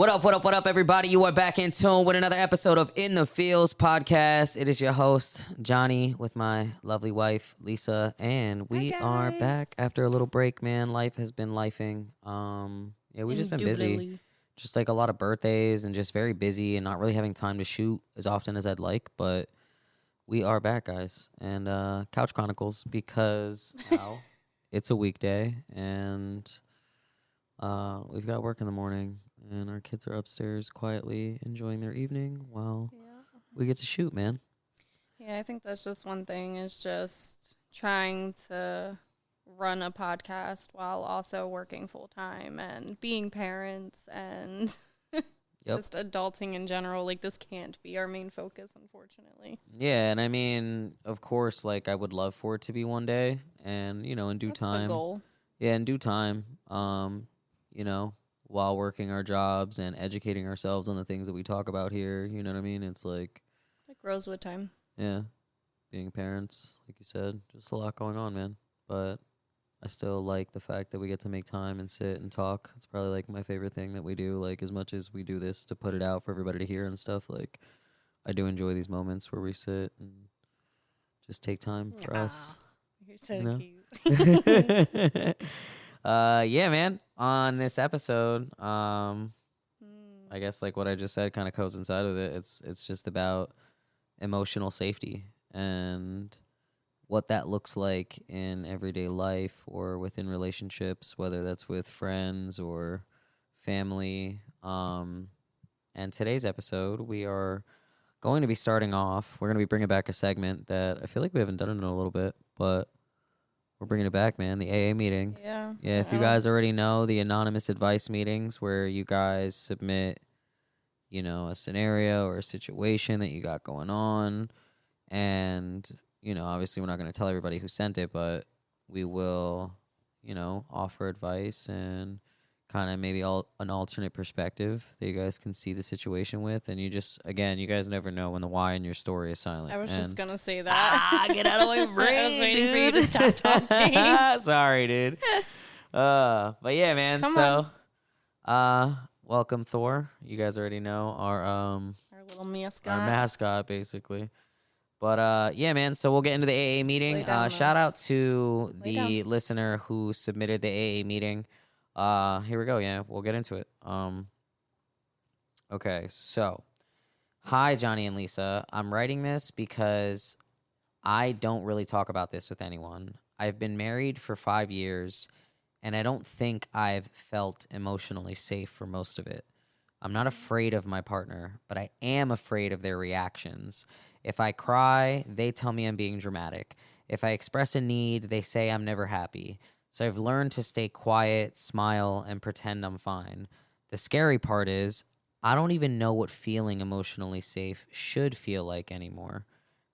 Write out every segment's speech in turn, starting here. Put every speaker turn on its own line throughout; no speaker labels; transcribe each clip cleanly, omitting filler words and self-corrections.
What up, everybody? You are back in tune with another episode of In the Fields podcast. It is your host, Johnny, with my lovely wife, Lisa, and we are back after a little break, man. Life has been lifing. We've just been busy. Just like a lot of birthdays and just very busy and not really having time to shoot as often as I'd like, but we are back, guys. And Couch Chronicles, because it's a weekday and we've got work in the morning. And our kids are upstairs quietly enjoying their evening while we get to shoot, man.
Yeah, I think that's just one thing, is just trying to run a podcast while also working full-time and being parents and just adulting in general. Like, this can't be our main focus, unfortunately.
Yeah, and I mean, of course, like, I would love for it to be one day and, you know, in due time.
That's the goal.
Yeah, in due time, you know, while working our jobs and educating ourselves on the things that we talk about here, you know what I mean? It's like...
It grows with time.
Yeah, being parents, like you said, just a lot going on, man. But I still like the fact that we get to make time and sit and talk. It's probably, like, my favorite thing that we do. Like, as much as we do this to put it out for everybody to hear and stuff, like, I do enjoy these moments where we sit and just take time for us.
You're so
cute. Yeah, man. On this episode, I guess like what I just said kind of coincides with it. It's just about emotional safety and what that looks like in everyday life or within relationships, whether that's with friends or family. And today's episode, we are going to be starting off. We're going to be bringing back a segment that I feel like we haven't done in a little bit, but we're bringing it back, man. The AA meeting.
Yeah.
Yeah, if you guys already know, the anonymous advice meetings where you guys submit, you know, a scenario or a situation that you got going on. And, you know, obviously we're not going to tell everybody who sent it, but we will, you know, offer advice and kind of maybe an alternate perspective that you guys can see the situation with. And you just, again, you guys never know when the why in your story is silent.
I was just going to say that.
Get out of my brain,
I was waiting for you to stop talking.
Sorry, dude. But yeah, man. Welcome, Thor. You guys already know our
little mascot.
Our mascot, basically. But yeah, man. So we'll get into the AA meeting. Shout out to the listener who submitted the AA meeting. Here we go. Yeah, we'll get into it. Okay, so hi, Johnny and Lisa. I'm writing this because I don't really talk about this with anyone. I've been married for 5 years, and I don't think I've felt emotionally safe for most of it. I'm not afraid of my partner, but I am afraid of their reactions. If I cry, they tell me I'm being dramatic. If I express a need, they say I'm never happy. So I've learned to stay quiet, smile, and pretend I'm fine. The scary part is I don't even know what feeling emotionally safe should feel like anymore.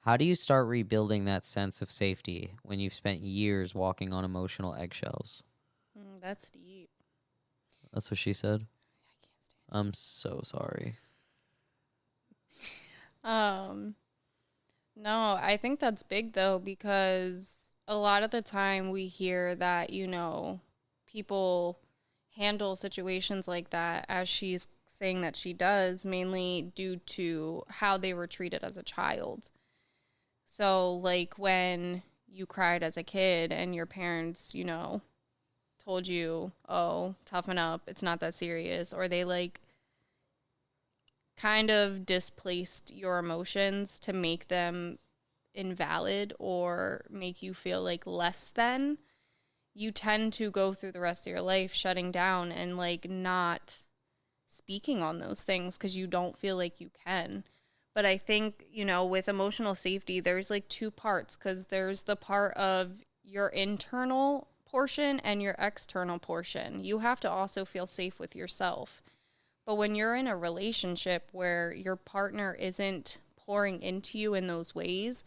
How do you start rebuilding that sense of safety when you've spent years walking on emotional eggshells?
That's deep.
That's what she said?
I can't stand it.
I'm so sorry.
No, I think that's big, though, because a lot of the time we hear that, you know, people handle situations like that, as she's saying that she does, mainly due to how they were treated as a child. So, like, when you cried as a kid and your parents, you know, told you, oh, toughen up, it's not that serious, or they, like, kind of displaced your emotions to make them invalid or make you feel like less than, you tend to go through the rest of your life shutting down and, like, not speaking on those things because you don't feel like you can. But I think, you know, with emotional safety, there's like two parts, because there's the part of your internal portion and your external portion. You have to also feel safe with yourself. But when you're in a relationship where your partner isn't pouring into you in those ways,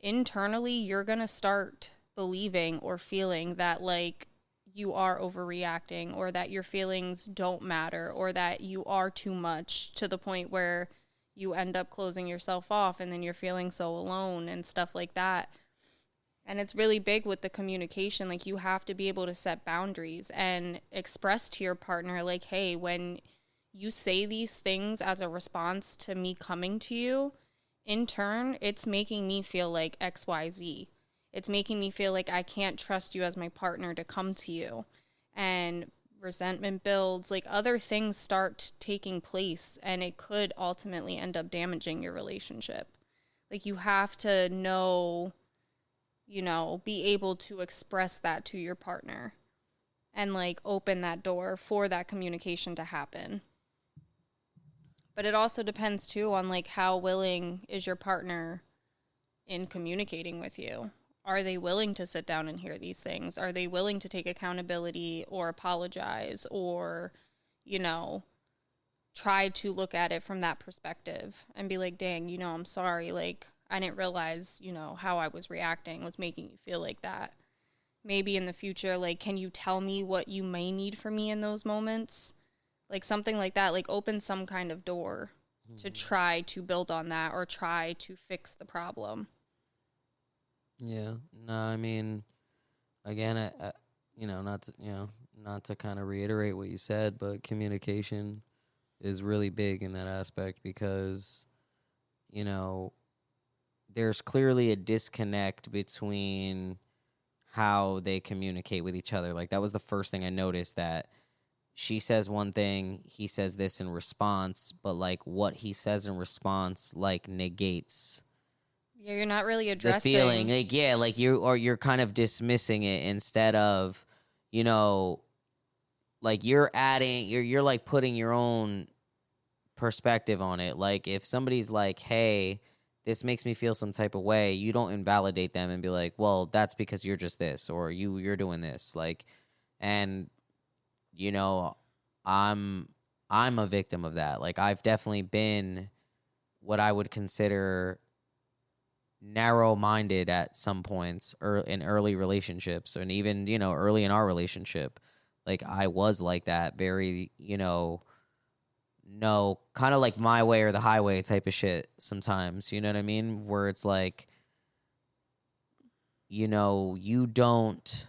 internally you're going to start believing or feeling that, like, you are overreacting, or that your feelings don't matter, or that you are too much, to the point where you end up closing yourself off and then you're feeling so alone and stuff like that. And it's really big with the communication. Like, you have to be able to set boundaries and express to your partner, like, hey, when you say these things as a response to me coming to you, in turn, it's making me feel like XYZ. It's making me feel like I can't trust you as my partner to come to you. And resentment builds, like other things start taking place, and it could ultimately end up damaging your relationship. Like you have to know, be able to express that to your partner and like open that door for that communication to happen. But it also depends too on like how willing is your partner in communicating with you. Are they willing to sit down and hear these things? Are they willing to take accountability or apologize or, try to look at it from that perspective and be like, dang, I'm sorry. Like, I didn't realize, how I was reacting was making you feel like that. Maybe in the future, like, can you tell me what you may need from me in those moments? Like something like that, like open some kind of door to try to build on that or try to fix the problem.
Yeah. No, I mean, again, not to kind of reiterate what you said, but communication is really big in that aspect because, there's clearly a disconnect between how they communicate with each other. Like that was the first thing I noticed, that she says one thing, he says this in response, but like what he says in response like negates
you're not really addressing
the feeling. Like like you're kind of dismissing it instead of, like you're like putting your own perspective on it. Like if somebody's like, "Hey, this makes me feel some type of way," you don't invalidate them and be like, "Well, that's because you're just this or you're doing this." Like, and I'm a victim of that. Like I've definitely been what I would consider narrow-minded at some points in early relationships, and even early in our relationship. Like I was like that, very no, kind of like my way or the highway type of shit sometimes, you know what I mean, where it's like you don't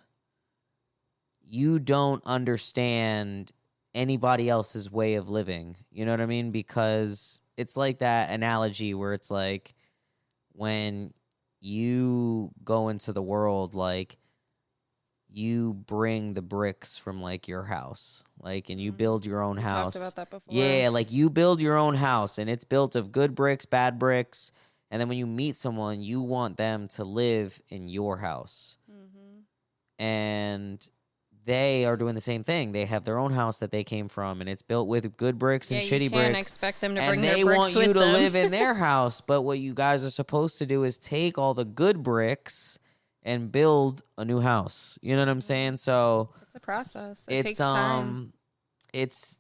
understand anybody else's way of living, you know what I mean, because it's like that analogy where it's like when you go into the world, like you bring the bricks from like your house, like, and you build your own house.
We talked about that before.
Yeah, like you build your own house and it's built of good bricks, bad bricks. And then when you meet someone, you want them to live in your house. And they are doing the same thing. They have their own house that they came from, and it's built with good bricks and shitty
you
bricks.
can't expect them to bring
and
their
they
bricks
want
with
you to
them.
live in their house. But what you guys are supposed to do is take all the good bricks and build a new house. You know what I'm saying? So
it's a process. It takes time.
It's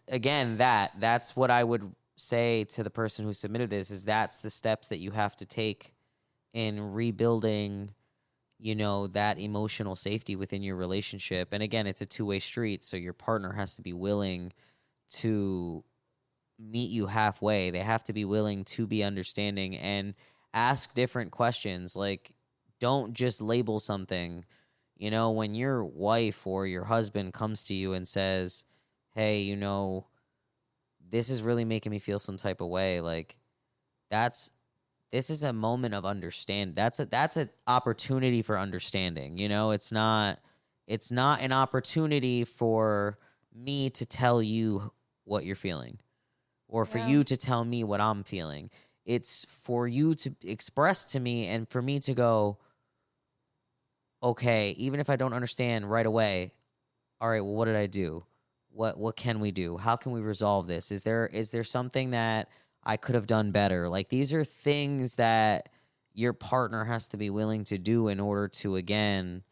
again that's what I would say to the person who submitted this, is that's the steps that you have to take in rebuilding that emotional safety within your relationship. And again, it's a two-way street, so your partner has to be willing to meet you halfway. They have to be willing to be understanding and ask different questions. Like, don't just label something. When your wife or your husband comes to you and says, "Hey, this is really making me feel some type of way," like this is a moment of understand. That's an opportunity for understanding. It's not an opportunity for me to tell you what you're feeling or for you to tell me what I'm feeling. It's for you to express to me and for me to go, okay, even if I don't understand right away, all right, well, what did I do? What can we do? How can we resolve this? Is there something that I could have done better? Like, these are things that your partner has to be willing to do in order to, again,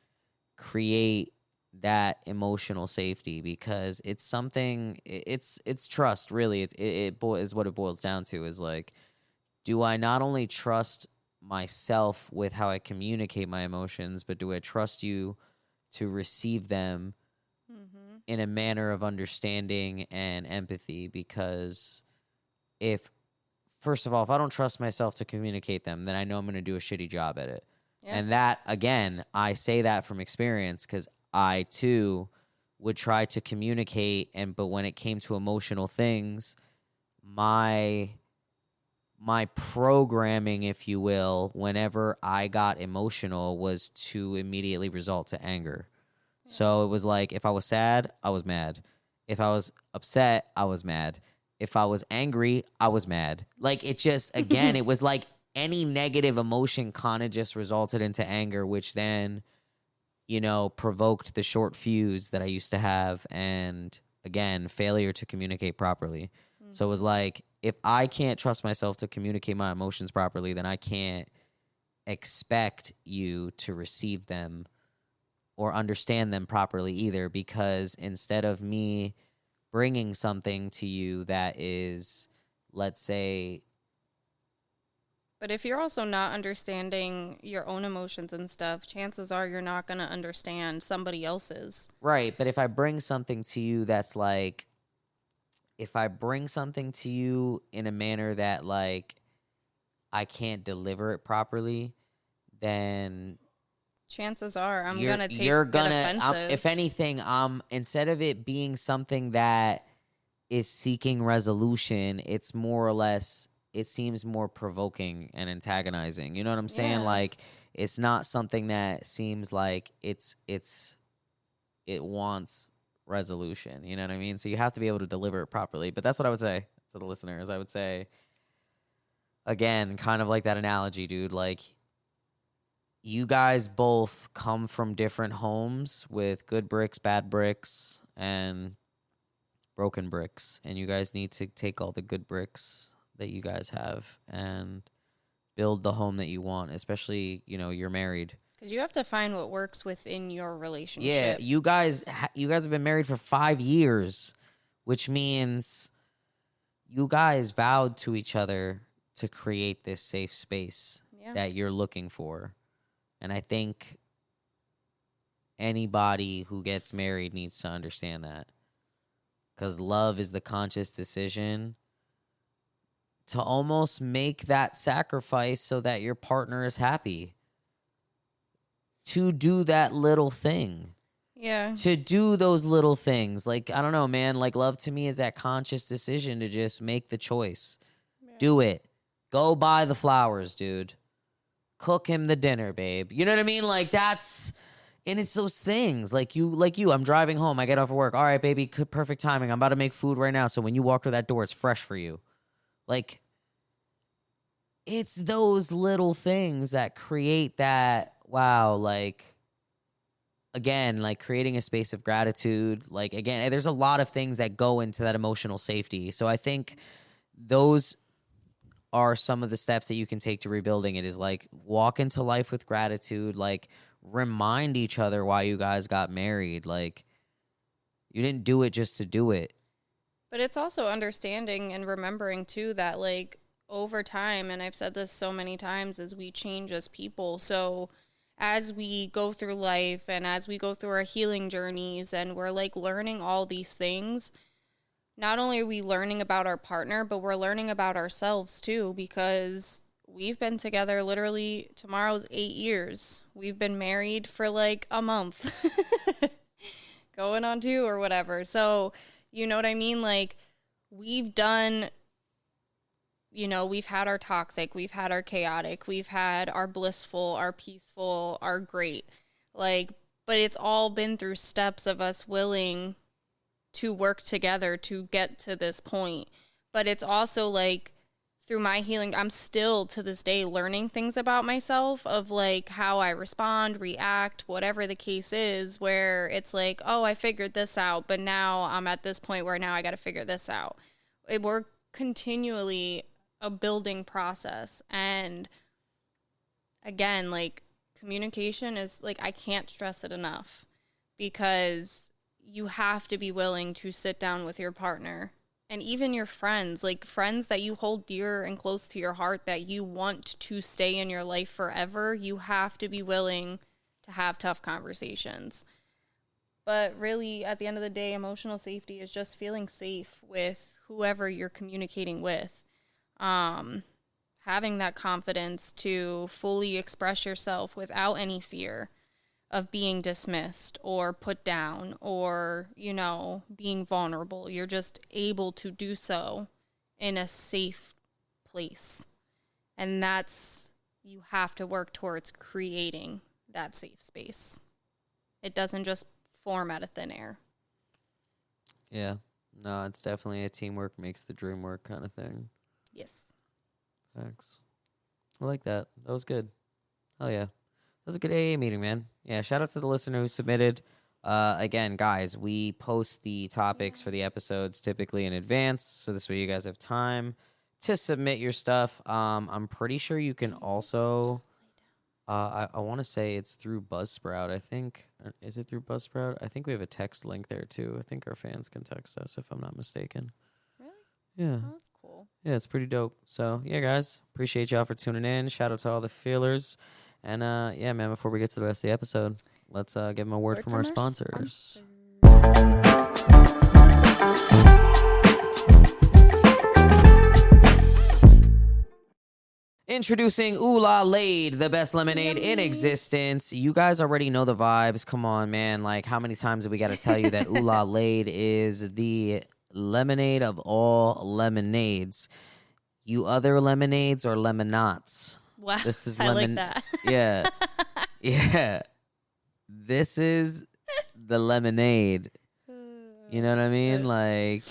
create that emotional safety, because it's something, it's trust, really. It is what it boils down to, is like, do I not only trust myself with how I communicate my emotions, but do I trust you to receive them in a manner of understanding and empathy? Because first of all, if I don't trust myself to communicate them, then I know I'm going to do a shitty job at it. Yeah. And that, again, I say that from experience, because I, too, would try to communicate, but when it came to emotional things, my programming, if you will, whenever I got emotional was to immediately result to anger.
Yeah.
So it was like, if I was sad, I was mad. If I was upset, I was mad. If I was angry, I was mad. Like, it just, again, it was like any negative emotion kind of just resulted into anger, which then, provoked the short fuse that I used to have. And again, failure to communicate properly. So it was like, if I can't trust myself to communicate my emotions properly, then I can't expect you to receive them or understand them properly either, because instead of me bringing something to you that is, let's say...
But if you're also not understanding your own emotions and stuff, chances are you're not going to understand somebody else's.
Right, but if I bring something to you that's like... If I bring something to you in a manner that, like, I can't deliver it properly, then...
Chances are I'm going to get offensive.
If anything, instead of it being something that is seeking resolution, it's more or less, it seems more provoking and antagonizing. You know what I'm saying?
Yeah.
Like, it's not something that seems like it wants resolution. You know what I mean? So you have to be able to deliver it properly. But that's what I would say to the listeners. I would say, again, kind of like that analogy, dude, like, you guys both come from different homes with good bricks, bad bricks, and broken bricks. And you guys need to take all the good bricks that you guys have and build the home that you want, especially, you're married.
Because you have to find what works within your relationship.
Yeah, you guys have been married for 5 years, which means you guys vowed to each other to create this safe space that you're looking for. And I think anybody who gets married needs to understand that. Because love is the conscious decision to almost make that sacrifice so that your partner is happy. To do that little thing.
Yeah.
To do those little things. Like, I don't know, man. Like, love to me is that conscious decision to just make the choice. Yeah. Do it. Go buy the flowers, dude. Cook him the dinner, babe. You know what I mean? Like, that's... And it's those things. Like you, I'm driving home. I get off of work. All right, baby, perfect timing. I'm about to make food right now. So when you walk through that door, it's fresh for you. Like, it's those little things that create that, wow, like, again, like creating a space of gratitude. Like, again, there's a lot of things that go into that emotional safety. So I think those are some of the steps that you can take to rebuilding it, is like walk into life with gratitude, like remind each other why you guys got married. Like, you didn't do it just to do it.
But it's also understanding and remembering too that, like, over time, and I've said this so many times, is we change as people. So as we go through life and as we go through our healing journeys and we're like learning all these things, not only are we learning about our partner, but we're learning about ourselves too, because we've been together literally, tomorrow's 8 years. We've been married for like a month, going on 2 or whatever. So, you know what I mean? Like, we've done, we've had our toxic, we've had our chaotic, we've had our blissful, our peaceful, our great. Like, but it's all been through steps of us willing to work together to get to this point. But it's also like, through my healing, I'm still to this day learning things about myself, of like how I respond, react, whatever the case is, where it's like, oh, I figured this out, but now I'm at this point where now I got to figure this out. We're continually a building process. And again, like, communication is like, I can't stress it enough, because you have to be willing to sit down with your partner and even your friends, like friends that you hold dear and close to your heart, that you want to stay in your life forever. You have to be willing to have tough conversations. But really, at the end of the day, emotional safety is just feeling safe with whoever you're communicating with. Having that confidence to fully express yourself without any fear of being dismissed or put down or, you know, being vulnerable. You're just able to do so in a safe place. And you have to work towards creating that safe space. It doesn't just form out of thin air.
Yeah. No, it's definitely a teamwork makes the dream work kind of thing.
Yes.
Thanks. I like that. That was good. Oh, yeah. That was a good AA meeting, man. Yeah, shout out to the listener who submitted. Again, guys, we post the topics for the episodes typically in advance, so this way you guys have time to submit your stuff. I'm pretty sure you can also... I want to say it's through Buzzsprout, I think. Is it through Buzzsprout? I think we have a text link there, too. I think our fans can text us, if I'm not mistaken.
Really?
Yeah.
Oh, that's cool.
Yeah, it's pretty dope. So, yeah, guys, appreciate y'all for tuning in. Shout out to all the feelers. And, yeah, man, before we get to the rest of the episode, let's give them a word from our sponsors. Introducing Ooh La Lade, the best lemonade in existence. You guys already know the vibes. Come on, man. Like, how many times have we got to tell you that Ooh La Lade is the lemonade of all lemonades? You other lemonades or lemonades?
Wow,
this is
I like that.
Yeah. Yeah. This is the lemonade. You know what I mean? Like,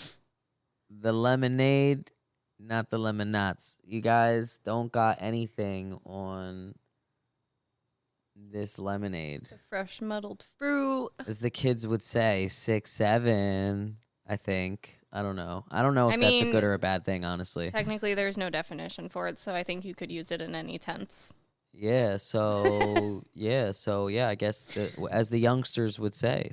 the lemonade, not the lemonades. You guys don't got anything on this lemonade.
The fresh muddled fruit.
As the kids would say, 6-7, I think. I don't know. I don't know if that's a good or a bad thing, honestly.
Technically, there's no definition for it, so I think you could use it in any tense.
Yeah, so, yeah, I guess, as the youngsters would say,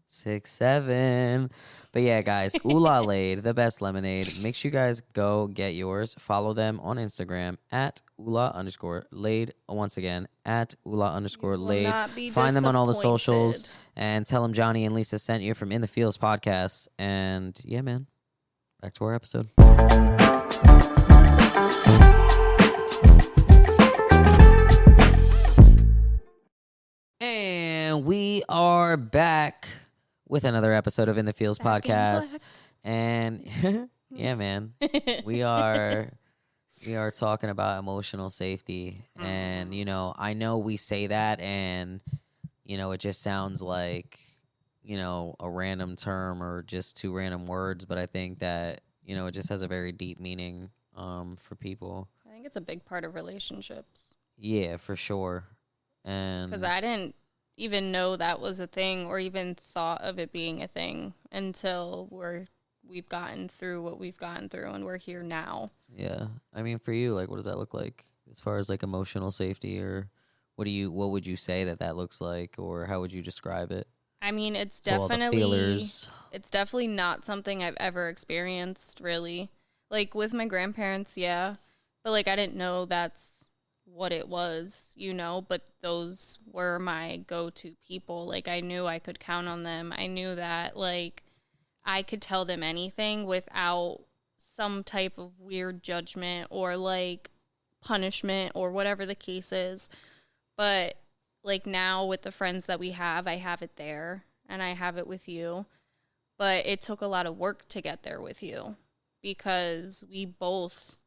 6-7. But yeah, guys, Ooh La Lade, the best lemonade. Make sure you guys go get yours. Follow them on Instagram at @Oola_Lade. Once again, at @Oola_Lade. Find them on all the socials and tell them Johnny and Lisa sent you from In the Fields podcast. And yeah, man, back to our episode. And we are back with another episode of In the Fields podcast. And yeah, man, we are talking about emotional safety. And, you know, I know we say that and, you know, it just sounds like, you know, a random term or just two random words. But I think that, you know, it just has a very deep meaning for people.
I think it's a big part of relationships.
Yeah, for sure. And
because I didn't even know that was a thing or even thought of it being a thing until we've gotten through what we've gotten through and we're here now.
Yeah. I mean, for you, like, what does that look like as far as like emotional safety, or what would you say that looks like, or how would you describe it?
I mean, it's definitely not something I've ever experienced, really. Like with my grandparents, yeah, but like I didn't know that's what it was, you know, but those were my go-to people. Like I knew I could count on them. I knew that like I could tell them anything without some type of weird judgment or like punishment or whatever the case is. But like now with the friends that we have, I have it there and I have it with you. But it took a lot of work to get there with you because we both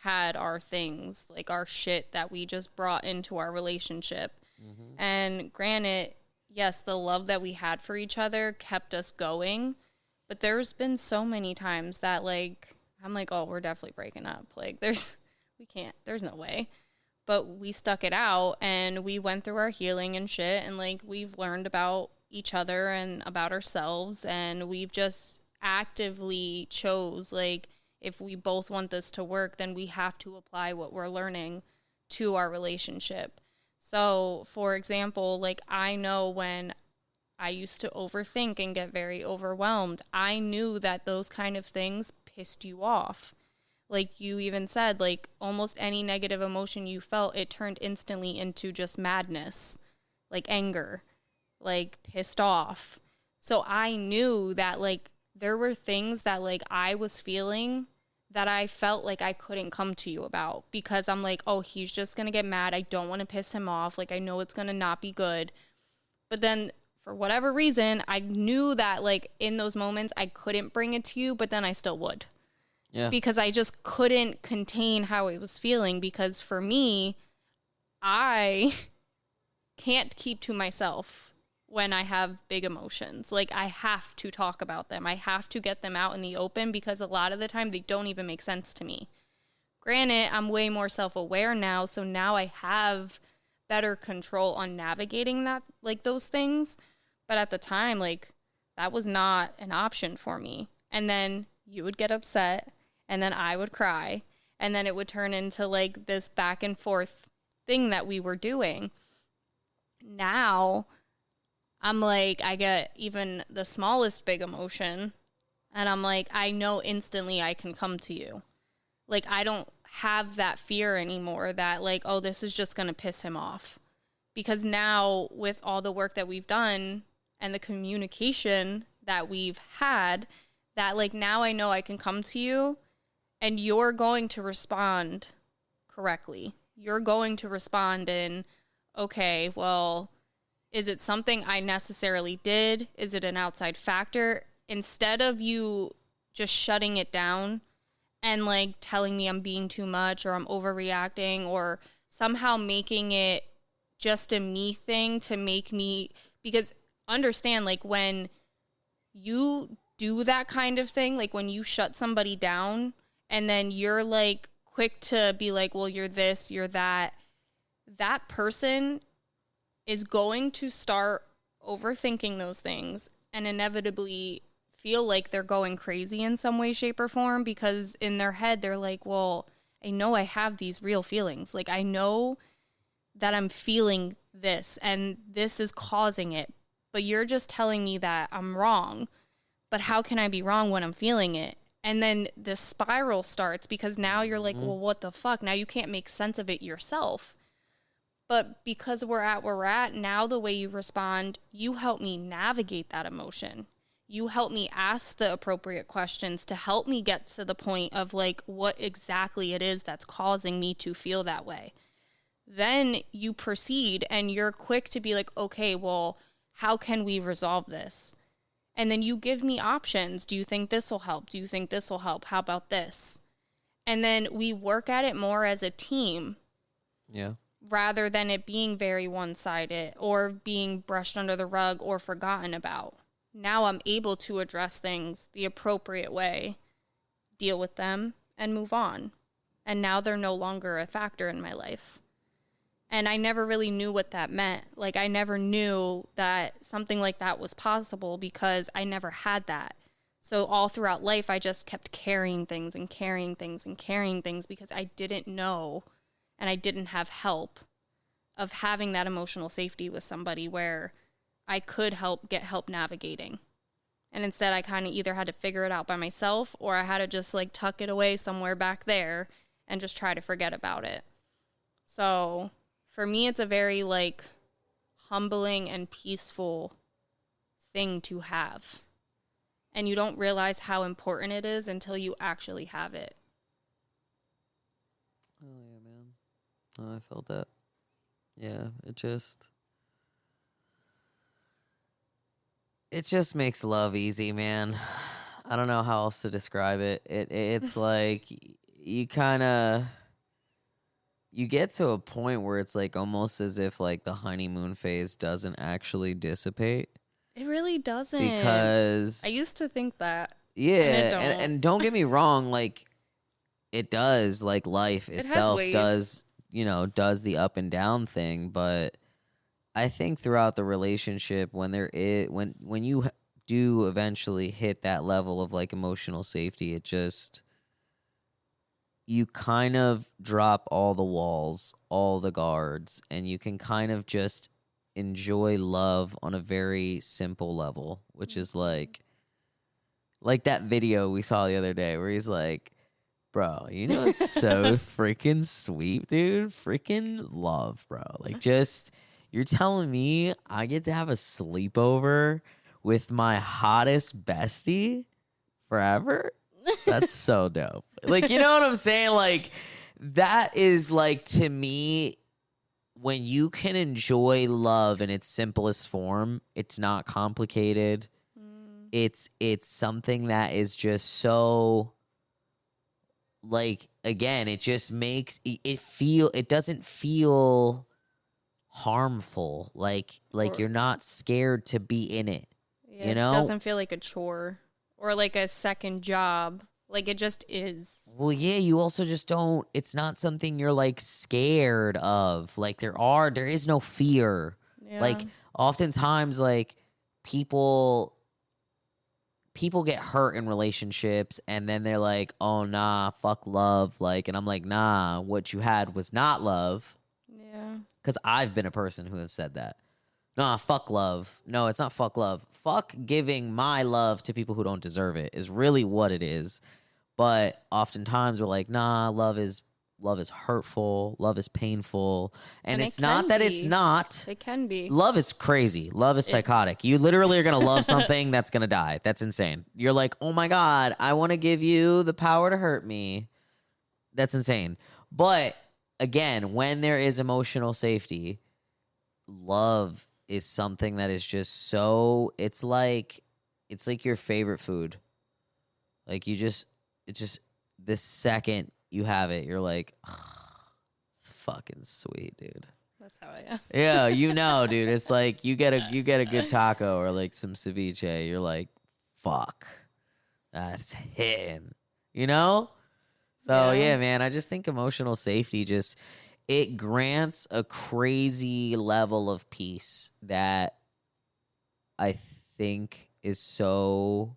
had our things, like our shit that we just brought into our relationship. Mm-hmm. And granted, yes, the love that we had for each other kept us going, but there's been so many times that like I'm like, oh, we're definitely breaking up. Like there's no way. But we stuck it out and we went through our healing and shit, and like we've learned about each other and about ourselves, and we've just actively chose like if we both want this to work, then we have to apply what we're learning to our relationship. So, for example, like I know when I used to overthink and get very overwhelmed, I knew that those kind of things pissed you off. Like you even said, like almost any negative emotion you felt, it turned instantly into just madness, like anger, like pissed off. So I knew that like there were things that like I was feeling that I felt like I couldn't come to you about because I'm like, oh, he's just going to get mad. I don't want to piss him off. Like I know it's going to not be good. But then for whatever reason, I knew that like in those moments I couldn't bring it to you, but then I still would.
Yeah.
Because I just couldn't contain how I was feeling, because for me, I can't keep to myself when I have big emotions. Like, I have to talk about them. I have to get them out in the open, because a lot of the time they don't even make sense to me. Granted, I'm way more self-aware now, so now I have better control on navigating that, like, those things. But at the time, like, that was not an option for me. And then you would get upset, and then I would cry, and then it would turn into like this back and forth thing that we were doing. Now I'm like, I get even the smallest big emotion, and I'm like, I know instantly I can come to you. Like, I don't have that fear anymore that like, oh, this is just going to piss him off. Because now with all the work that we've done and the communication that we've had, that like now I know I can come to you and you're going to respond correctly. You're going to respond in, okay, well, is it something I necessarily did? Is it an outside factor? Instead of you just shutting it down and like telling me I'm being too much or I'm overreacting or somehow making it just a me thing to make me, because understand, like when you do that kind of thing, like when you shut somebody down and then you're like quick to be like, well, you're this, you're that, that person is going to start overthinking those things and inevitably feel like they're going crazy in some way, shape, or form, because in their head, they're like, well, I know I have these real feelings. Like, I know that I'm feeling this and this is causing it, but you're just telling me that I'm wrong. But how can I be wrong when I'm feeling it? And then the spiral starts, because now you're like, well, what the fuck? Now you can't make sense of it yourself. But because we're at where we're at, now the way you respond, you help me navigate that emotion. You help me ask the appropriate questions to help me get to the point of like what exactly it is that's causing me to feel that way. Then you proceed and you're quick to be like, okay, well, how can we resolve this? And then you give me options. Do you think this will help? Do you think this will help? How about this? And then we work at it more as a team.
Yeah.
Rather than it being very one-sided or being brushed under the rug or forgotten about. Now I'm able to address things the appropriate way, deal with them, and move on. And now they're no longer a factor in my life. And I never really knew what that meant. Like, I never knew that something like that was possible because I never had that. So all throughout life, I just kept carrying things and carrying things and carrying things because I didn't know and I didn't have help of having that emotional safety with somebody where I could get help navigating. And instead, I kind of either had to figure it out by myself or I had to just like tuck it away somewhere back there and just try to forget about it. So for me, it's a very like humbling and peaceful thing to have. And you don't realize how important it is until you actually have it.
Oh, yeah, man. Oh, I felt that. Yeah, it just makes love easy, man. I don't know how else to describe it. It's like you kind of you get to a point where it's like almost as if like the honeymoon phase doesn't actually dissipate.
It really doesn't.
Because
I used to think that.
Yeah, and don't get me wrong, like it does, like life itself does, does the up and down thing, but I think throughout the relationship when you do eventually hit that level of like emotional safety, it just you kind of drop all the walls, all the guards, and you can kind of just enjoy love on a very simple level, which is like that video we saw the other day where he's like, bro, it's so freaking sweet, dude. Freaking love, bro. Like, just, you're telling me I get to have a sleepover with my hottest bestie forever? That's so dope. Like, you know what I'm saying? Like, that is, like, to me, when you can enjoy love in its simplest form, it's not complicated.
Mm.
It's something that is just so, like, again, it just makes it doesn't feel harmful. Like
Or
you're not scared to be in it.
yeah,
You
it
know?
doesn't feel like a chore or like a second job. Like it just is.
Well, yeah, you also just don't, it's not something you're like scared of. Like there is no fear.
Yeah.
Like oftentimes like people people get hurt in relationships and then they're like, "Oh nah, fuck love." Like, and I'm like, "Nah, what you had was not love."
Yeah.
Cuz I've been a person who has said that. Nah, fuck love. No, it's not fuck love. Fuck giving my love to people who don't deserve it is really what it is. But oftentimes we're like, nah, love is hurtful, love is painful. And
And it
it's not
can
that it's
be.
not.
It can be.
Love is crazy. Love is
It
psychotic. You literally are going to love something that's going to die. That's insane. You're like, oh my God, I want to give you the power to hurt me. That's insane. But again, when there is emotional safety, love is something that is just so, it's like your favorite food. Like it's just this second you have it, you're like, it's fucking sweet, dude.
That's how I am.
Yeah, dude. It's like you get a good taco or like some ceviche. You're like, fuck, that's hitting. You know? So
Yeah.
yeah, man. I just think emotional safety just it grants a crazy level of peace that I think is so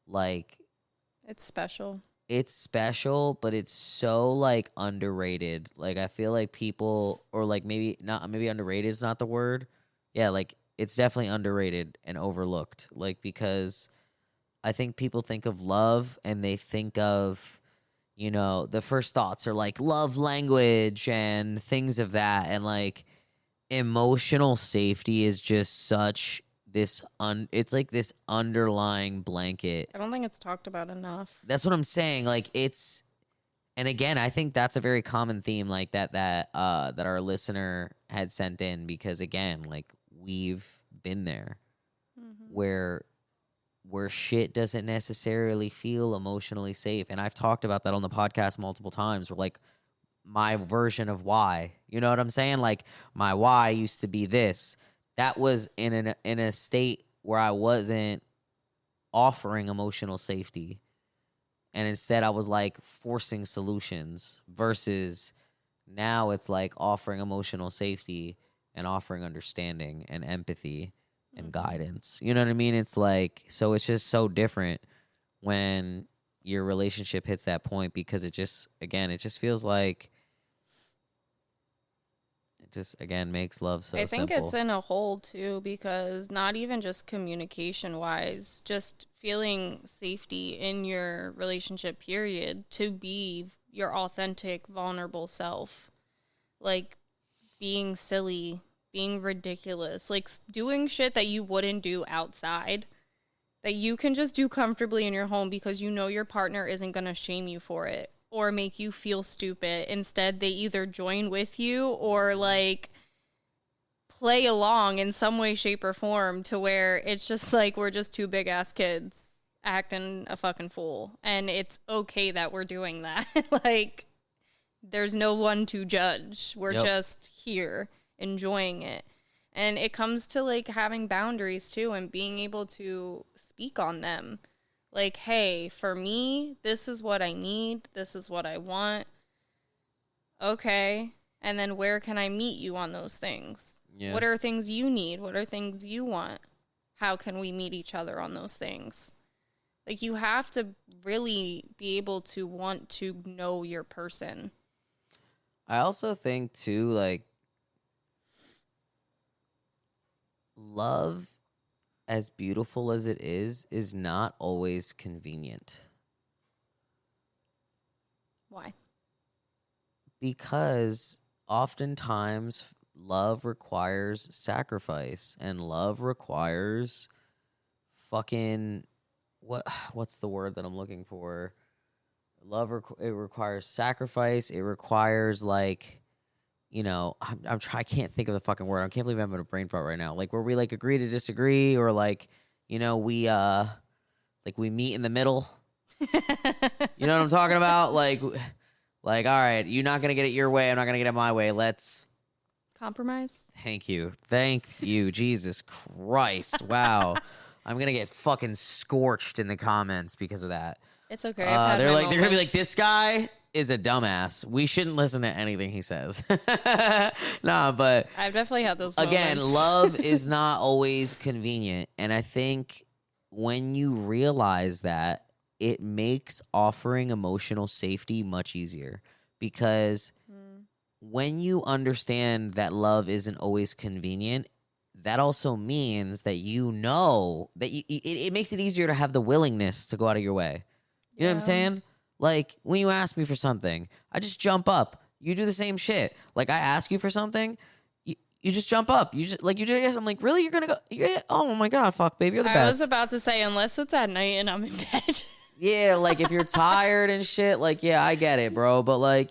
like
It's special.
it's special, but it's so like underrated. Like I feel like people or like maybe underrated is not the word. Yeah, like it's definitely underrated and overlooked. Like because I think people think of love and they think of, the first thoughts are like love language and things of that and like emotional safety is just such it's like this underlying blanket.
I don't think it's talked about enough.
That's what I'm saying. Like and again, I think that's a very common theme like that our listener had sent in because again, like we've been there
Mm-hmm.
where shit doesn't necessarily feel emotionally safe. And I've talked about that on the podcast multiple times where like my version of why. You know what I'm saying? Like my why used to be this. That was in a state where I wasn't offering emotional safety. And instead I was like forcing solutions versus now it's like offering emotional safety and offering understanding and empathy and
Mm-hmm.
guidance. You know what I mean? It's like so it's just so different when your relationship hits that point because it just feels like it just again makes love so
I think
simple.
it's in a whole too because not even just communication wise, just feeling safety in your relationship period to be your authentic, vulnerable self. Like being silly, being ridiculous, like doing shit that you wouldn't do outside that you can just do comfortably in your home because you know your partner isn't going to shame you for it or make you feel stupid. Instead, they either join with you or like play along in some way, shape, or form to where it's just like we're just two big ass kids acting a fucking fool. And it's okay that we're doing that. Like, there's no one to judge. We're
Yep.
just here enjoying it. And it comes to like having boundaries too and being able to speak on them. Like, hey, for me, this is what I need. This is what I want. Okay. And then where can I meet you on those things?
Yeah.
What are things you need? What are things you want? How can we meet each other on those things? Like, you have to really be able to want to know your person.
I also think too like love as beautiful as it is not always convenient.
Why?
Because oftentimes love requires sacrifice and love requires fucking what's the word that I'm looking for? It requires sacrifice. It requires like I can't think of the fucking word. I can't believe I'm having a brain fart right now. Like where we like agree to disagree, or like, we meet in the middle. You know what I'm talking about? Like, all right, you're not gonna get it your way. I'm not gonna get it my way. Let's
Compromise.
Thank you, Jesus Christ! Wow, I'm gonna get fucking scorched in the comments because of that.
It's okay. I've had my
They're gonna be like,
moments.
this guy is a dumbass. We shouldn't listen to anything he says. Nah, but
I've definitely had those
again,
moments.
love is not always convenient, and I think when you realize that, it makes offering emotional safety much easier, because when you understand that love isn't always convenient, that also means that it makes it easier to have the willingness to go out of your way. You know what I'm saying? Like, when you ask me for something, I just jump up. You do the same shit. Like, I ask you for something, you just jump up. You just, like, you did it. I'm like, really? You're gonna go? Yeah. Oh my God, fuck, baby, you're the best.
I was about to say, unless it's at night and I'm in bed.
Yeah, like, if you're tired and shit, like, yeah, I get it, bro. But, like,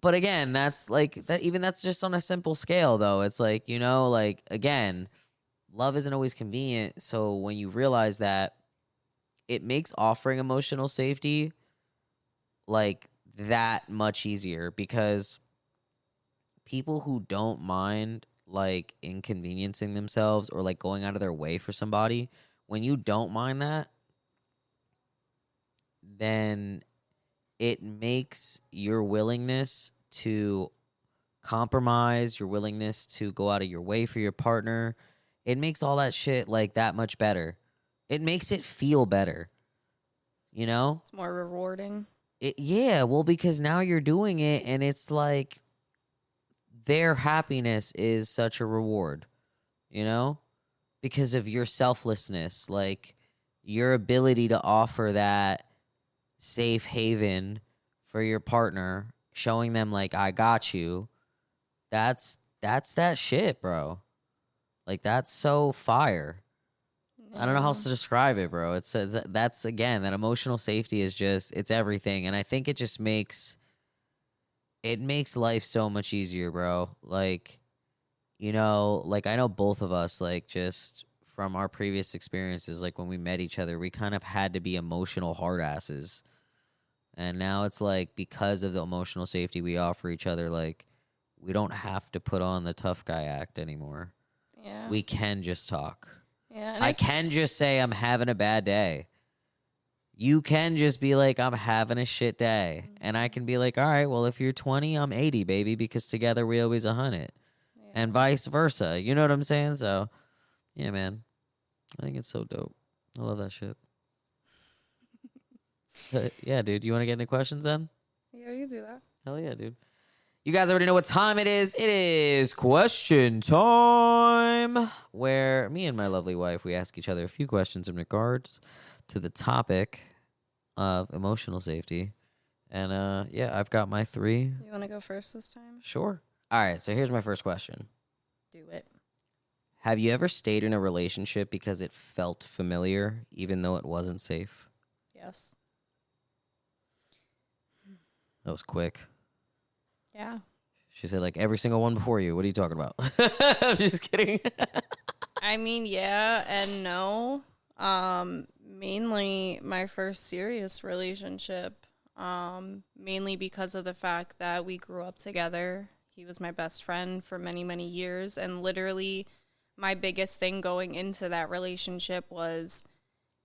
but again, that's like that. Even that's just on a simple scale, though. It's like, like, again, love isn't always convenient. So when you realize that, it makes offering emotional safety like that much easier, because people who don't mind like inconveniencing themselves or like going out of their way for somebody, when you don't mind that, then it makes your willingness to compromise, your willingness to go out of your way for your partner, it makes all that shit like that much better. It makes it feel better,
It's more rewarding.
Yeah, well, because now you're doing it, and it's like their happiness is such a reward, because of your selflessness, like your ability to offer that safe haven for your partner, showing them like, I got you. That's that shit, bro. Like, that's so fire. I don't know how else to describe it, bro. That's, again, that emotional safety is just, it's everything. And I think it just makes life so much easier, bro. Like, like, I know both of us, like, just from our previous experiences, like when we met each other, we kind of had to be emotional hard asses. And now it's like, because of the emotional safety we offer each other, like, we don't have to put on the tough guy act anymore.
Yeah.
We can just talk.
Yeah. And
I can just say I'm having a bad day. You can just be like, I'm having a shit day. Mm-hmm. And I can be like, all right, well, if you're 20, I'm 80, baby, because together we always 100. Yeah. And vice versa. You know what I'm saying? So, yeah, man. I think it's so dope. I love that shit. Yeah, dude. You want to get into questions then?
Yeah, you can do that.
Hell yeah, dude. You guys already know what time it is. It is question time, where me and my lovely wife, we ask each other a few questions in regards to the topic of emotional safety. And yeah, I've got my 3.
You want to go first this time?
Sure. All right, so here's my first question.
Do it.
Have you ever stayed in a relationship because it felt familiar, even though it wasn't safe?
Yes.
That was quick.
Yeah.
She said, like, every single one before you. What are you talking about? I'm just kidding.
I mean, yeah and no. Mainly my first serious relationship. Mainly because of the fact that we grew up together. He was my best friend for many, many years. And literally, my biggest thing going into that relationship was,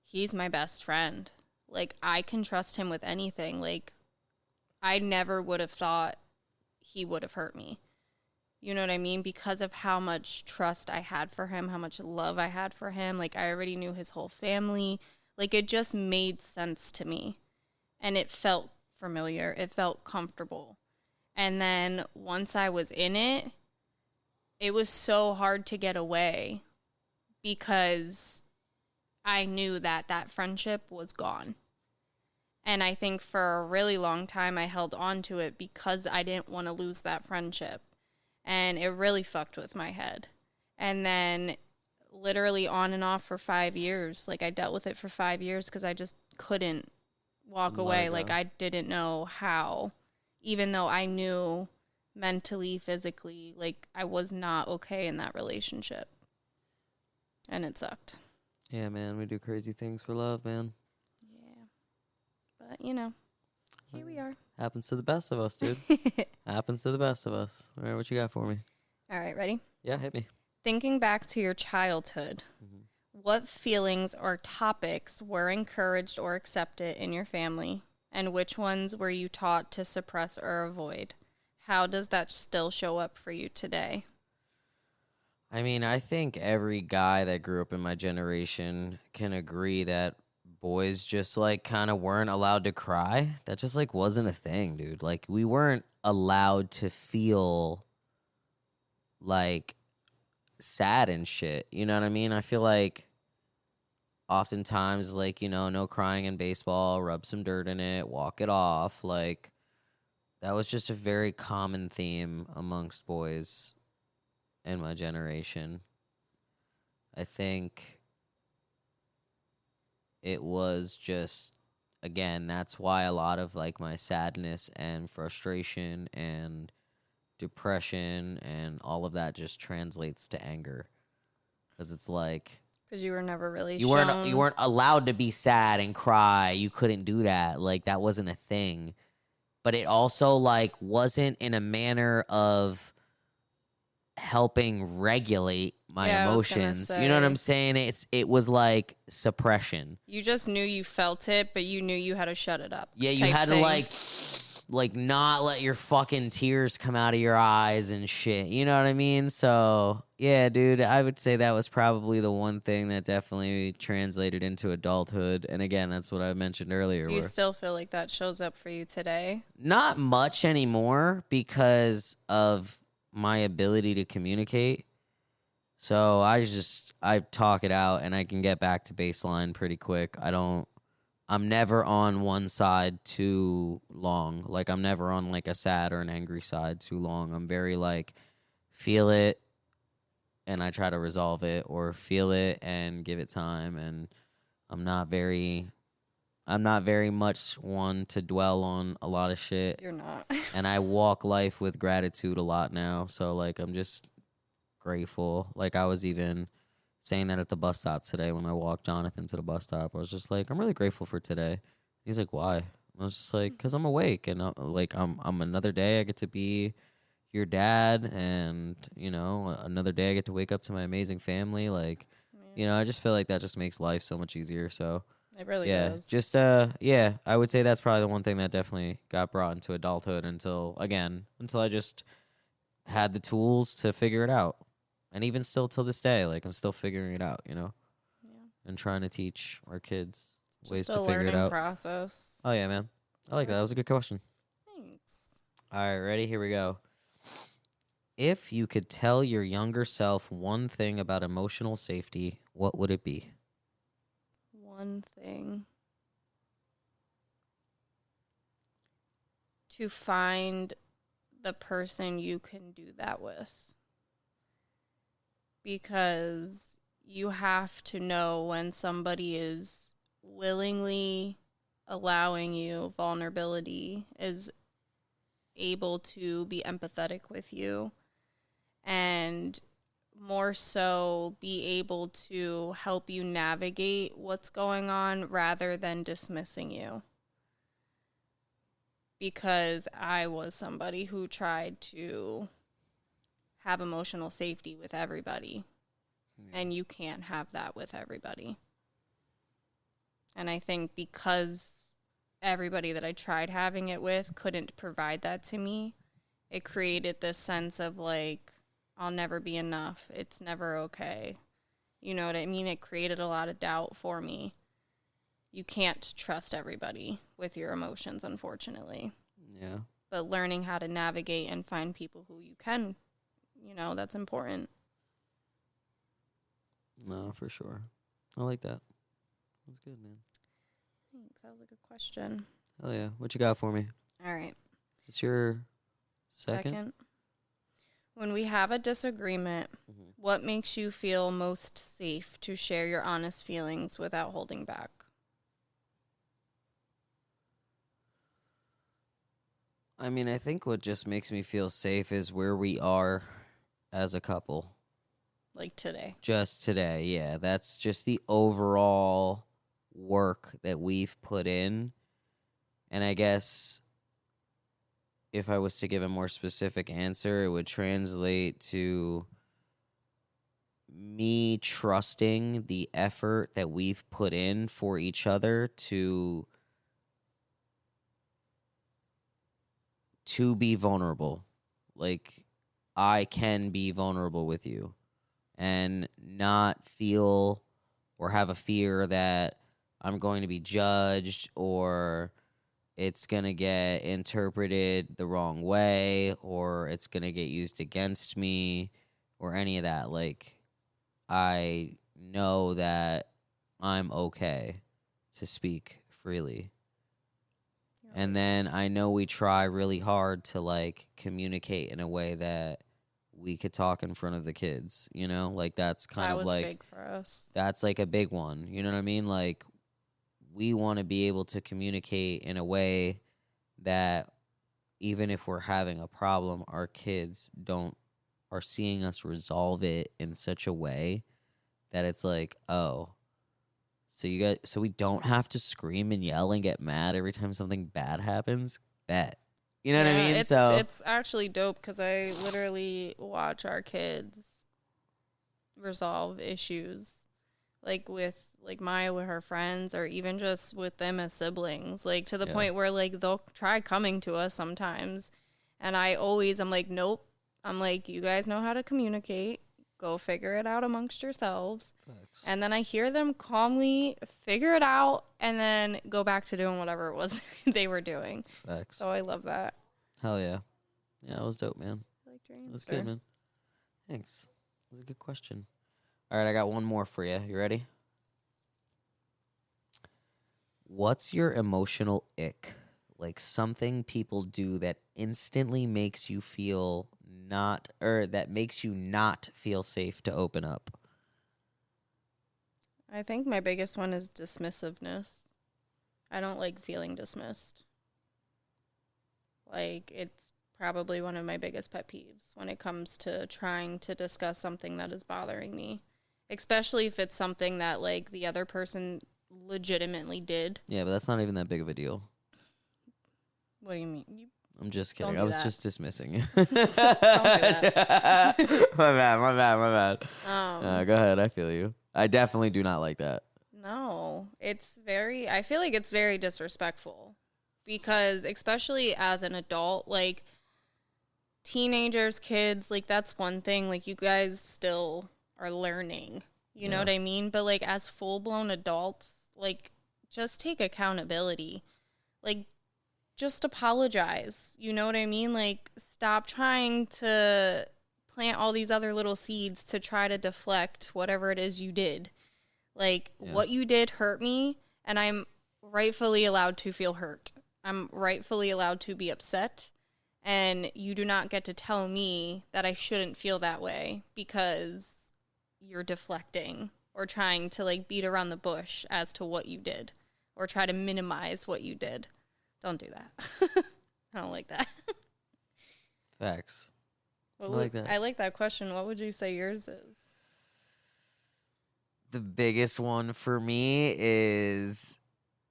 he's my best friend. Like, I can trust him with anything. Like, I never would have thought he would have hurt me. You know what I mean? Because of how much trust I had for him, how much love I had for him. Like, I already knew his whole family. Like, it just made sense to me. And it felt familiar. It felt comfortable. And then once I was in it, it was so hard to get away, because I knew that that friendship was gone. And I think for a really long time, I held on to it because I didn't want to lose that friendship. And it really fucked with my head. And then literally on and off for 5 years. Like, I dealt with it for 5 years because I just couldn't walk away. Like, I didn't know how, even though I knew mentally, physically. Like, I was not okay in that relationship. And it sucked.
Yeah, man, we do crazy things for love, man.
Yeah. But, you know, here we are.
Happens to the best of us, dude. Happens to the best of us. All right, what you got for me?
All right, ready?
Yeah, hit me.
Thinking back to your childhood, what feelings or topics were encouraged or accepted in your family, and which ones were you taught to suppress or avoid? How does that still show up for you today?
I mean, I think every guy that grew up in my generation can agree that boys just like kind of weren't allowed to cry. That just like wasn't a thing, dude. Like we weren't allowed to feel like sad and shit. You know what I mean? I feel like oftentimes like, no crying in baseball, rub some dirt in it, walk it off. Like that was just a very common theme amongst boys in my generation. I think it was just, again, that's why a lot of like my sadness and frustration and depression and all of that just translates to anger, because it's like
Because you were never really
you
shown.
weren't allowed to be sad and cry. You couldn't do that. Like that wasn't a thing. But it also like wasn't in a manner of helping regulate my emotions. You know what I'm saying? It was like suppression.
You just knew you felt it, but you knew you had to shut it up.
Yeah, you had to like not let your fucking tears come out of your eyes and shit. You know what I mean? So, yeah, dude, I would say that was probably the one thing that definitely translated into adulthood. And again, that's what I mentioned earlier.
Do you still feel like that shows up for you today?
Not much anymore because of my ability to communicate. So I talk it out and I can get back to baseline pretty quick. I'm never on one side too long. Like I'm never on like a sad or an angry side too long. I'm very like feel it and I try to resolve it, or feel it and give it time. And I'm not very much one to dwell on a lot of shit.
You're not.
And I walk life with gratitude a lot now. So like I'm just grateful. Like I was even saying that at the bus stop today when I walked Jonathan to the bus stop. I was just like, I'm really grateful for today. He's like, why? I was just like, because I'm awake and I'm another day. I get to be your dad, and another day I get to wake up to my amazing family. Like, I just feel like that just makes life so much easier. So
it really does.
Just I would say that's probably the one thing that definitely got brought into adulthood until I just had the tools to figure it out. And even still till this day, like I'm still figuring it out, and trying to teach our kids ways to figure it out.
Process.
Oh yeah, man. I like that. That was a good question.
Thanks.
All right, ready? Here we go. If you could tell your younger self one thing about emotional safety, what would it be?
One thing. To find the person you can do that with. Because you have to know when somebody is willingly allowing you vulnerability, is able to be empathetic with you, and more so be able to help you navigate what's going on rather than dismissing you. Because I was somebody who tried to have emotional safety with everybody. Yeah. And you can't have that with everybody. And I think because everybody that I tried having it with couldn't provide that to me, it created this sense of like, I'll never be enough. It's never okay. You know what I mean? It created a lot of doubt for me. You can't trust everybody with your emotions, unfortunately.
Yeah.
But learning how to navigate and find people who you can, that's important.
No, for sure. I like that. That's good, man.
Thanks. That was a good question.
Oh, yeah. What you got for me?
All right.
It's your second?
When we have a disagreement, what makes you feel most safe to share your honest feelings without holding back?
I mean, I think what just makes me feel safe is where we are as a couple.
Like today.
Just today, yeah. That's just the overall work that we've put in. And I guess if I was to give a more specific answer, it would translate to me trusting the effort that we've put in for each other to be vulnerable. Like, I can be vulnerable with you and not feel or have a fear that I'm going to be judged or it's going to get interpreted the wrong way or it's going to get used against me or any of that. Like, I know that I'm okay to speak freely. And then I know we try really hard to, like, communicate in a way that we could talk in front of the kids, you know? Like, that's kind
That
of
was
like,
big for us.
that's like a big one. You know what I mean? Like, we want to be able to communicate in a way that even if we're having a problem, our kids are seeing us resolve it in such a way that it's like, oh, so we don't have to scream and yell and get mad every time something bad happens. Bet. You know what I mean?
It's actually dope because I literally watch our kids resolve issues, like with like Maya with her friends, or even just with them as siblings, like to the point where like they'll try coming to us sometimes, and I'm like, nope. I'm like, you guys know how to communicate. Go figure it out amongst yourselves.
Facts.
And then I hear them calmly figure it out and then go back to doing whatever it was they were doing.
Facts.
So I love that.
Hell yeah. Yeah, that was dope, man.
That
was good, man. Thanks. That was a good question. All right, I got one more for you. You ready? What's your emotional ick? Like something people do that instantly makes you feel that makes you not feel safe to open up.
I think my biggest one is dismissiveness. I don't like feeling dismissed. Like, it's probably one of my biggest pet peeves when it comes to trying to discuss something that is bothering me, especially if it's something that, like, the other person legitimately did.
Yeah, but that's not even that big of a deal.
What do you mean?
I'm just kidding.
I was
just dismissing you.
Don't do that.
My bad. Go ahead. I feel you. I definitely do not like that.
No, I feel like it's very disrespectful because especially as an adult, like teenagers, kids, like that's one thing, like you guys still are learning, you know what I mean? But like as full-blown adults, like just take accountability. Like just apologize. You know what I mean? Like, stop trying to plant all these other little seeds to try to deflect whatever it is you did. Like, what you did hurt me, and I'm rightfully allowed to feel hurt. I'm rightfully allowed to be upset, and you do not get to tell me that I shouldn't feel that way because you're deflecting or trying to, like, beat around the bush as to what you did or try to minimize what you did. Don't do that. I don't like that.
Facts. I like that.
I like that question. What would you say yours is?
The biggest one for me is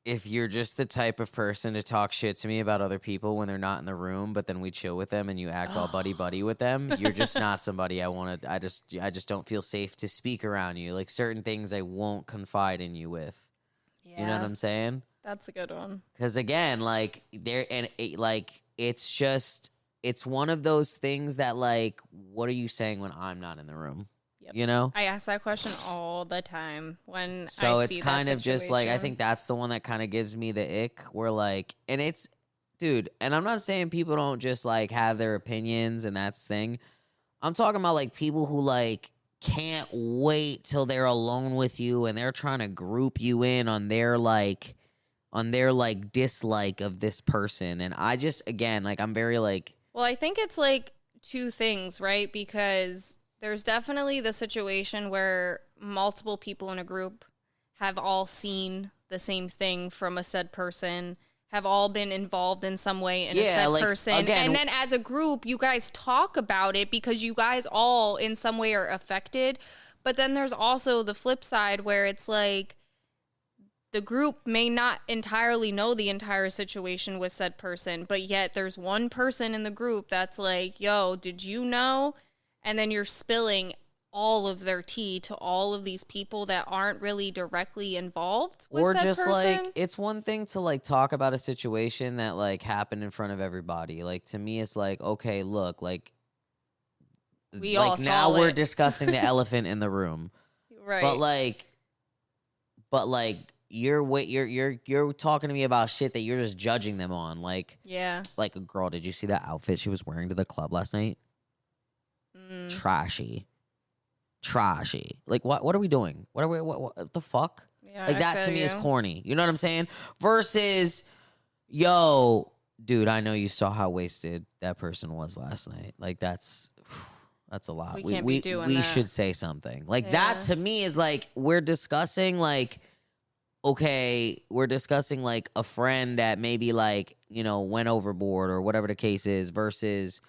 if you're just the type of person to talk shit to me about other people when they're not in the room, but then we chill with them and you act all buddy with them, you're just not somebody I want to. I just don't feel safe to speak around you. Like certain things I won't confide in you with. Yeah. You know what I'm saying?
That's a good one.
Because again, like it's one of those things that like, what are you saying when I'm not in the room? Yep. You know,
I ask that question all the time when
so
I
it's
see
kind
that
of just like I think that's the one that kind of gives me the ick. Where like, and it's, dude, and I'm not saying people don't just like have their opinions and that's thing. I'm talking about like people who like can't wait till they're alone with you and they're trying to group you in on their dislike of this person. And I just, again, like I'm very like,
well, I think it's like two things, right? Because there's definitely the situation where multiple people in a group have all seen the same thing from a said person, have all been involved in some way in a
Yeah,
said
like,
person.
again-
And then as a group, you guys talk about it because you guys all in some way are affected. But then there's also the flip side where it's like the group may not entirely know the entire situation with said person, but yet there's one person in the group that's like, yo, did you know? And then you're spilling all of their tea to all of these people that aren't really directly involved with
Or
said
just
person.
like, it's one thing to like talk about a situation that like happened in front of everybody. Like, to me, it's like, okay, look, like,
We
like
all
now
saw
we're
it.
discussing the elephant in the room.
Right.
But like you're talking to me about shit that you're just judging them on. Like,
yeah.
like, a girl, did you see that outfit she was wearing to the club last night? Trashy. Like, what are we doing? What the fuck?
Yeah,
Like,
I
that to
feel
me is
you.
corny. You know what I'm saying? Versus, yo, dude, I know you saw how wasted that person was last night. Like, that's a lot.
We can't be doing
we
that.
should say something. Like,
Yeah.
that to me is like, we're discussing like, okay, we're discussing like a friend that maybe like, you know, went overboard or whatever the case is, versus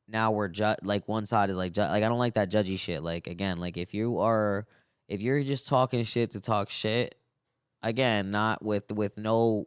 now we're like, one side is like, like, I don't like that judgy shit. Like, again, like, if you're just talking shit to talk shit, again, not with no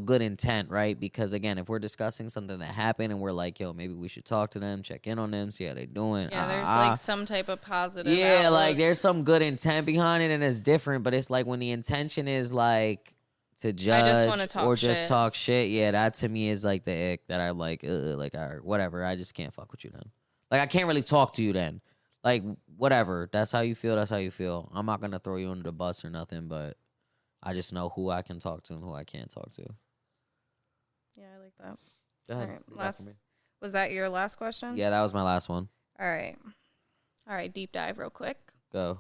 good intent, right? Because again, if we're discussing something that happened and we're like, yo, maybe we should talk to them, check in on them, see how they doing.
Yeah, there's like some type of positive
yeah,
outlook.
like, there's some good intent behind it, and it's different. But it's like when the intention is like to judge
wanna talk
or just
shit.
talk shit. Yeah, that to me is like the ick that I like. Like, all right, whatever. I just can't fuck with you then. Like, I can't really talk to you then. Like, whatever. That's how you feel. That's how you feel. I'm not gonna throw you under the bus or nothing, but I just know who I can talk to and who I can't talk to.
Yeah, I like that.
Go ahead.
All right.
What you got for me?
Was that your last question?
Yeah, that was my last one.
All right. All right, deep dive real quick.
Go.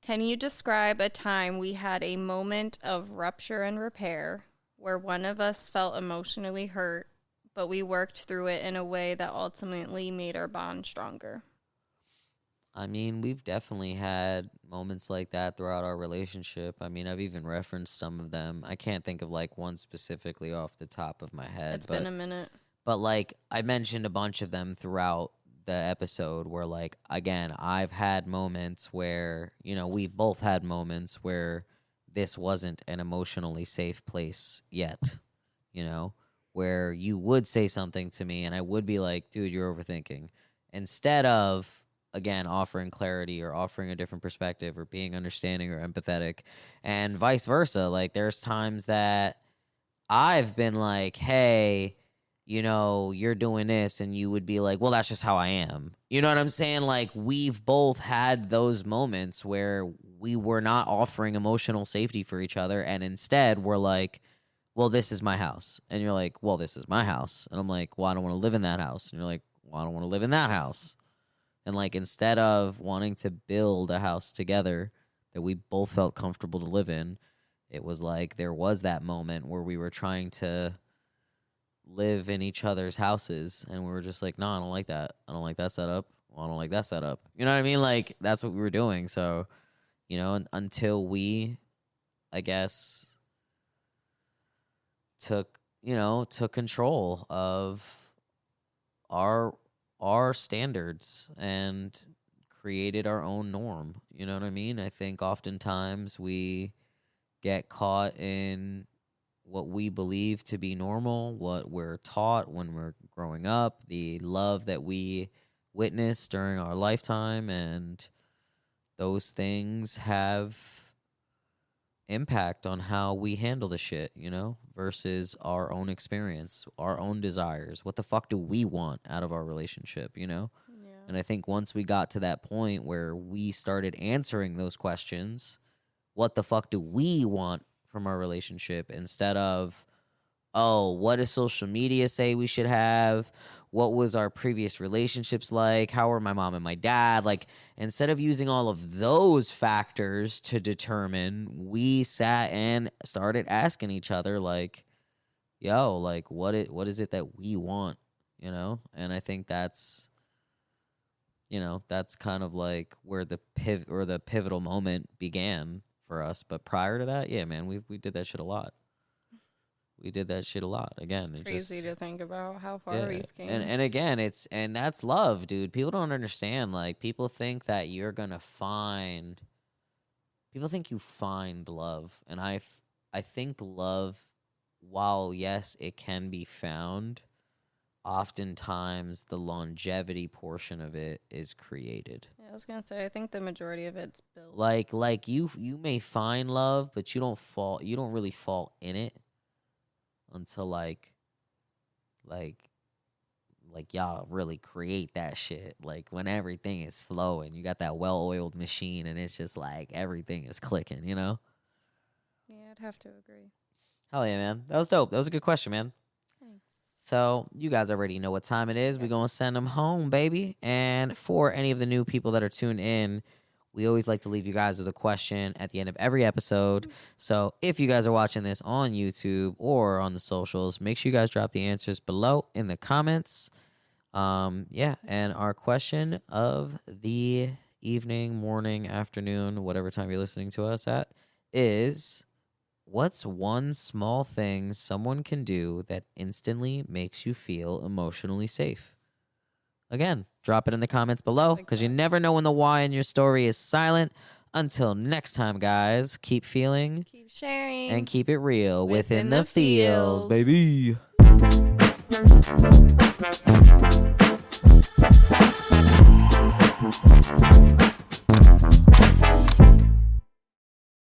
Can you describe a time we had a moment of rupture and repair where one of us felt emotionally hurt, but we worked through it in a way that ultimately made our bond stronger?
I mean, we've definitely had moments like that throughout our relationship. I mean, I've even referenced some of them. I can't think of like one specifically off the top of my head.
It's been a minute.
But like, I mentioned a bunch of them throughout the episode where, like, again, I've had moments where, you know, we both had moments where this wasn't an emotionally safe place yet, you know, where you would say something to me and I would be like, dude, you're overthinking. Instead of, again, offering clarity or offering a different perspective or being understanding or empathetic, and vice versa. Like, there's times that I've been like, hey, you know, you're doing this, and you would be like, well, that's just how I am. You know what I'm saying? Like, we've both had those moments where we were not offering emotional safety for each other, and instead we're like, well, this is my house. And you're like, well, this is my house. And I'm like, well, I don't want to live in that house. And you're like, well, I don't want to live in that house. And like, instead of wanting to build a house together that we both felt comfortable to live in, it was like there was that moment where we were trying to live in each other's houses, and we were just like, no, I don't like that. I don't like that setup. Well, I don't like that setup. You know what I mean? Like, that's what we were doing. So, you know, until we, I guess, took control of our standards and created our own norm. You know what I mean? I think oftentimes we get caught in what we believe to be normal, what we're taught when we're growing up, the love that we witnessed during our lifetime, and those things have impact on how we handle the shit, you know, versus our own experience, our own desires. What the fuck do we want out of our relationship, you know?
Yeah.
And I think once we got to that point where we started answering those questions, what the fuck do we want from our relationship, instead of, oh, what does social media say we should have? What was our previous relationships like? How were my mom and my dad? Like, instead of using all of those factors to determine, we sat and started asking each other, like, yo, like, what is it that we want, you know? And I think that's, you know, that's kind of like where the pivotal moment began for us. But prior to that, yeah, man, we did that shit a lot. We did that shit a lot. Again,
It's crazy to think about how far
yeah.
we've came.
And again, and that's love, dude. People don't understand. Like, people think that you're gonna find. People think you find love, and I think love, while yes, it can be found, oftentimes the longevity portion of it is created.
Yeah, I was gonna say, I think the majority of it's built.
Like you may find love, but you don't really fall in it until like y'all really create that shit. Like, when everything is flowing, you got that well-oiled machine, and it's just like everything is clicking, you know?
Yeah, I'd have to agree.
Hell yeah, man. That was dope. That was a good question, man.
Thanks.
So you guys already know what time it is.
Yep.
We're going to send them home, baby. And for any of the new people that are tuned in, we always like to leave you guys with a question at the end of every episode. So if you guys are watching this on YouTube or on the socials, make sure you guys drop the answers below in the comments. Yeah, and our question of the evening, morning, afternoon, whatever time you're listening to us at, is, what's one small thing someone can do that instantly makes you feel emotionally safe? Again, drop it in the comments below, because you never know when the why in your story is silent. Until next time, guys, keep feeling,
Keep sharing,
and keep it real within
Within
the
the
feels,
feels.
baby.